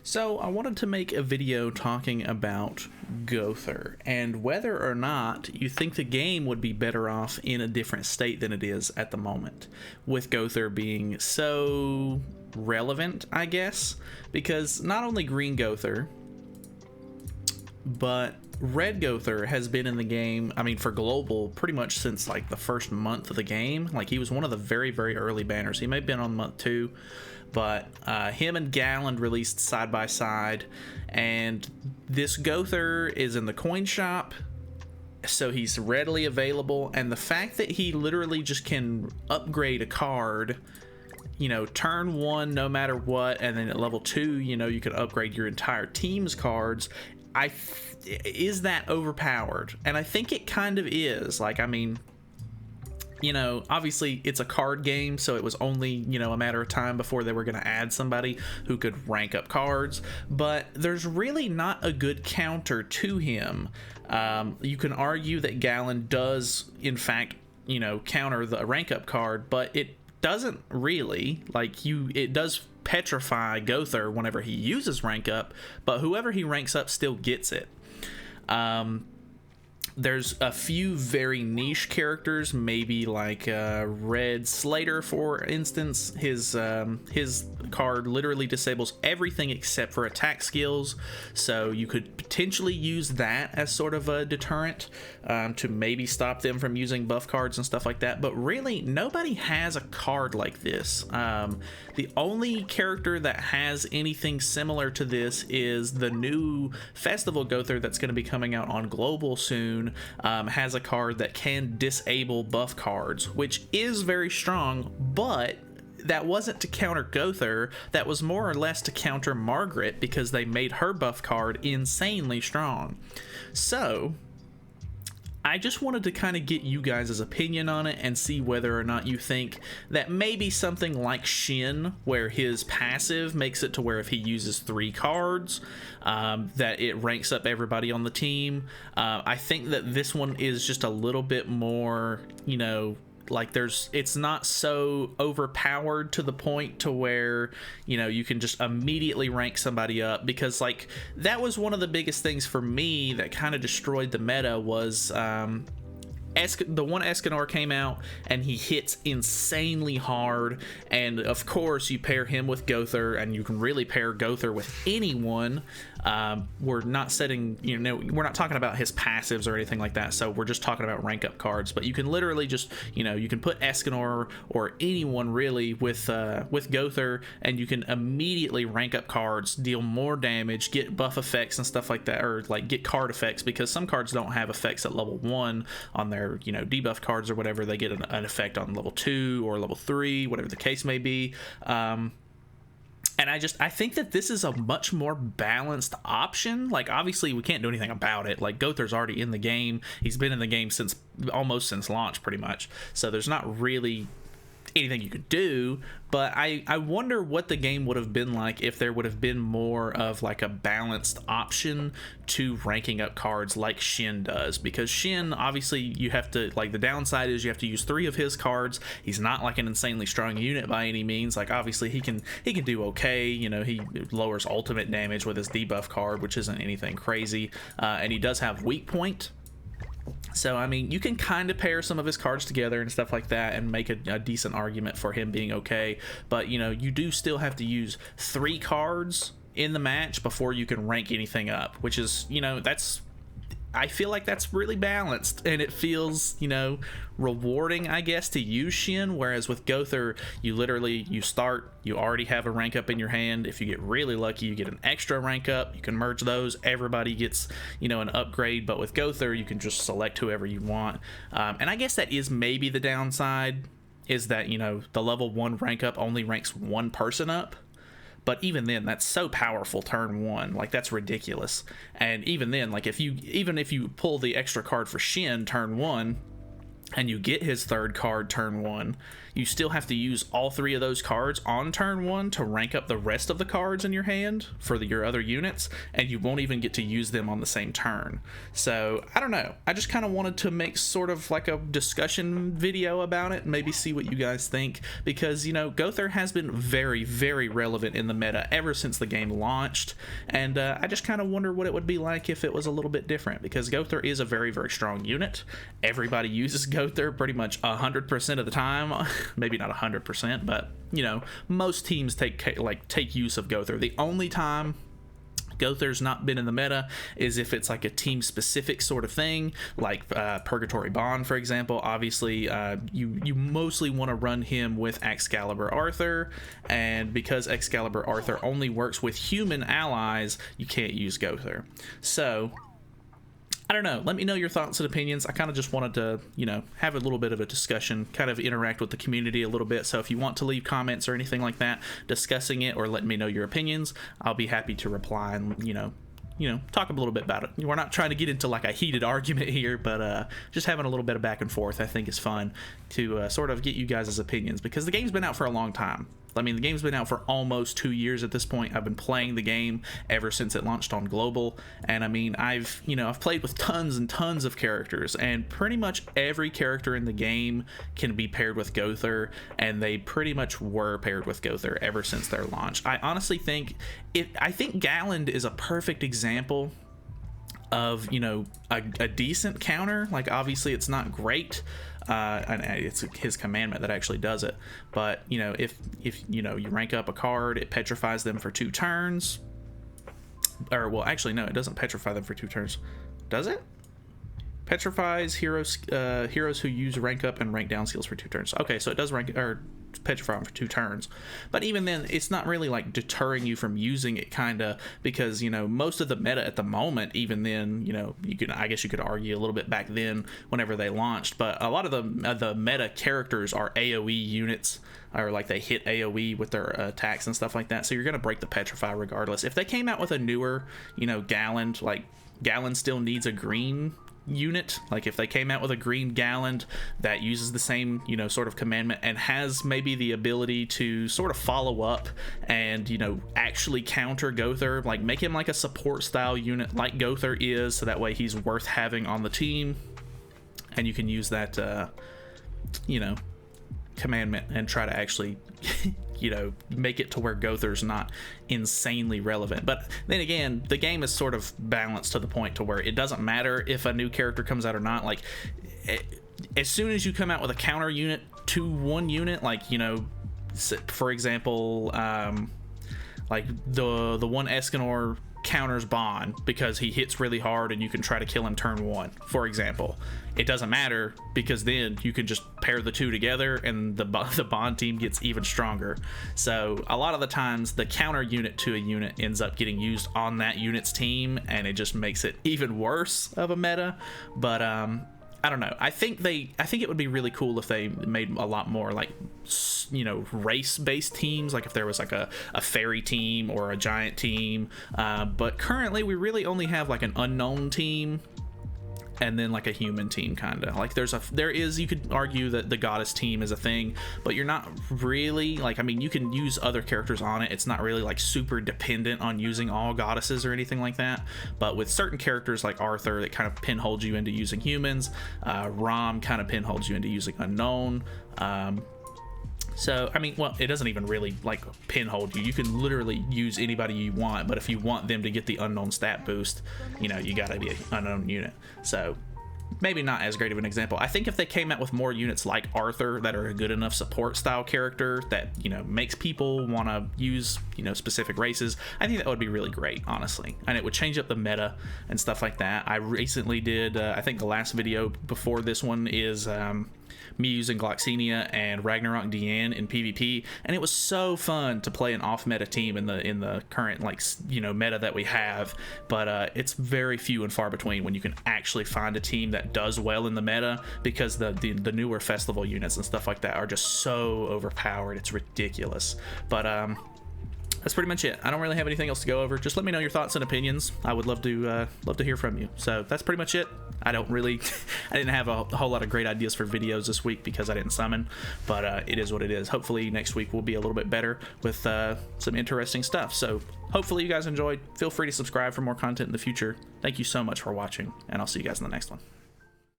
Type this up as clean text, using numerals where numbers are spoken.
So I wanted to make a video talking about Gowther and whether or not you think the game would be better off in a different state than it is at the moment, with Gowther being so relevant, I guess, because not only Green Gowther, but Red Gowther has been in the game, I mean, for global pretty much since like the first month of the game. Like, he was one of the very, very early banners. He may have been on month 2, but him and Nalyd released side by side, and this Gowther is in the coin shop, so he's readily available. And the fact that he literally just can upgrade a card, you know, turn 1 no matter what, and then at level 2, you know, you can upgrade your entire team's cards. Is that overpowered? And I think it kind of is. Like, I mean, you know, obviously it's a card game, so it was only, you know, a matter of time before they were going to add somebody who could rank up cards, but there's really not a good counter to him. You can argue that Nalyd does, in fact, you know, counter the rank up card, but it doesn't really. Like, it does petrify Gowther whenever he uses rank up, but whoever he ranks up still gets it. There's a few very niche characters, maybe like Red Slater, for instance. His card literally disables everything except for attack skills, so you could potentially use that as sort of a deterrent to maybe stop them from using buff cards and stuff like that. But really, nobody has a card like this. The only character that has anything similar to this is the new Festival Gowther that's going to be coming out on global soon. Has a card that can disable buff cards, which is very strong, but that wasn't to counter Gowther. That was more or less to counter Margaret, because they made her buff card insanely strong. So I just wanted to kind of get you guys' opinion on it and see whether or not you think that maybe something like Shin, where his passive makes it to where if he uses 3 cards, that it ranks up everybody on the team. I think that this one is just a little bit more, you know, like it's not so overpowered to the point to where, you know, you can just immediately rank somebody up, because like that was one of the biggest things for me that kind of destroyed the meta was the one Escanor came out and he hits insanely hard, and of course you pair him with Gowther, and you can really pair Gowther with anyone. We're not setting, you know, we're not talking about his passives or anything like that, so we're just talking about rank up cards. But you can literally just, you know, you can put Escanor or anyone really with Gowther, and you can immediately rank up cards, deal more damage, get buff effects and stuff like that, or like get card effects, because some cards don't have effects at level 1 on their, you know, debuff cards or whatever. They get an effect on level 2 or level 3, whatever the case may be. And I think that this is a much more balanced option. Like, obviously we can't do anything about it. Like, Gowther's already in the game. He's been in the game almost since launch, pretty much. So there's not really anything you could do, but I wonder what the game would have been like if there would have been more of like a balanced option to ranking up cards like Shin does. Because Shin, obviously, you have to, like, the downside is you have to use 3 of his cards. He's not like an insanely strong unit by any means. Like, obviously he can do okay, you know. He lowers ultimate damage with his debuff card, which isn't anything crazy, and he does have weak point. So, I mean, you can kind of pair some of his cards together and stuff like that and make a decent argument for him being okay. But, you know, you do still have to use 3 cards in the match before you can rank anything up, which is, you know, I feel like that's really balanced, and it feels, you know, rewarding, I guess, to use Shin. Whereas with Gowther, you already have a rank up in your hand. If you get really lucky, you get an extra rank up. You can merge those. Everybody gets, you know, an upgrade. But with Gowther, you can just select whoever you want. And I guess that is maybe the downside, is that, you know, the level 1 rank up only ranks 1 person up. But even then, that's so powerful turn 1. Like, that's ridiculous. And even then, like, even if you pull the extra card for Shin turn 1 and you get his 3rd card turn 1, you still have to use all 3 of those cards on turn 1 to rank up the rest of the cards in your hand for your other units, and you won't even get to use them on the same turn. So I don't know, I just kind of wanted to make sort of like a discussion video about it, maybe see what you guys think, because, you know, Gowther has been very, very relevant in the meta ever since the game launched, and I just kind of wonder what it would be like if it was a little bit different, because Gowther is a very, very strong unit. Everybody uses Gowther pretty much 100% of the time. Maybe not 100%, but, you know, most teams take use of Gowther. The only time Gowther's not been in the meta is if it's like a team specific sort of thing, like Purgatory Bond, for example. Obviously, you mostly want to run him with Excalibur Arthur, and because Excalibur Arthur only works with human allies, you can't use Gowther. So I don't know, let me know your thoughts and opinions. I kind of just wanted to, you know, have a little bit of a discussion, kind of interact with the community a little bit. So if you want to leave comments or anything like that discussing it, or letting me know your opinions, I'll be happy to reply and, you know, talk a little bit about it. We're not trying to get into like a heated argument here, but just having a little bit of back and forth I think is fun to sort of get you guys' opinions, because the game's been out for a long time. I mean, the game's been out for almost 2 years at this point. I've been playing the game ever since it launched on global, and I mean, I've played with tons and tons of characters, and pretty much every character in the game can be paired with Gowther, and they pretty much were paired with Gowther ever since their launch. I honestly think Nalyd is a perfect example of, you know, a decent counter. Like, obviously it's not great, and it's his commandment that actually does it, but, you know, if you know, you rank up a card, it petrifies them for 2 turns, or, well, actually no, it doesn't petrify them for 2 turns, does it? Petrifies heroes who use rank up and rank down skills for 2 turns. Okay, so it does rank or petrify them for 2 turns, but even then it's not really like deterring you from using it, kinda, because, you know, most of the meta at the moment, even then, you know, I guess you could argue a little bit back then whenever they launched, but a lot of the meta characters are AoE units, or like they hit AoE with their attacks and stuff like that, so you're gonna break the petrify regardless. If they came out with a newer, you know, Nalyd, like Nalyd still needs a green unit. Like, if they came out with a green Nalyd that uses the same, you know, sort of commandment, and has maybe the ability to sort of follow up and, you know, actually counter Gowther, like make him like a support style unit like Gowther is, so that way he's worth having on the team, and you can use that you know, commandment and try to actually you know, make it to where Gowther's not insanely relevant. But then again, the game is sort of balanced to the point to where it doesn't matter if a new character comes out or not. Like, as soon as you come out with a counter unit to one unit, like, you know, for example, like the one Escanor counters Bond because he hits really hard and you can try to kill him turn 1, for example. It doesn't matter, because then you can just pair the 2 together and the Bond team gets even stronger. So a lot of the times the counter unit to a unit ends up getting used on that unit's team, and it just makes it even worse of a meta. But I don't know. I think it would be really cool if they made a lot more, like, you know, race-based teams, like if there was like a fairy team or a giant team. But currently we really only have like an unknown team, and then like a human team, kind of. Like, there is, you could argue that the goddess team is a thing, but you're not really, like, I mean, you can use other characters on it. It's not really like super dependent on using all goddesses or anything like that. But with certain characters like Arthur, that kind of pinholds you into using humans. Rom kind of pinholds you into using unknown. So, I mean, well, it doesn't even really, like, pinhold you. You can literally use anybody you want, but if you want them to get the unknown stat boost, you know, you gotta be an unknown unit. So, maybe not as great of an example. I think if they came out with more units like Arthur that are a good enough support style character that, you know, makes people want to use, you know, specific races, I think that would be really great, honestly. And it would change up the meta and stuff like that. I recently did, I think the last video before this one is me using Gloxinia and Ragnarok Deanne in PvP, and it was so fun to play an off-meta team in the current, like, you know, meta that we have. But it's very few and far between when you can actually find a team that does well in the meta, because the newer festival units and stuff like that are just so overpowered. It's ridiculous. But that's pretty much it. I don't really have anything else to go over. Just let me know your thoughts and opinions. I would love to hear from you. So that's pretty much it. I don't really, I didn't have a whole lot of great ideas for videos this week because I didn't summon, but it is what it is. Hopefully next week will be a little bit better with some interesting stuff. So hopefully you guys enjoyed. Feel free to subscribe for more content in the future. Thank you so much for watching, and I'll see you guys in the next one.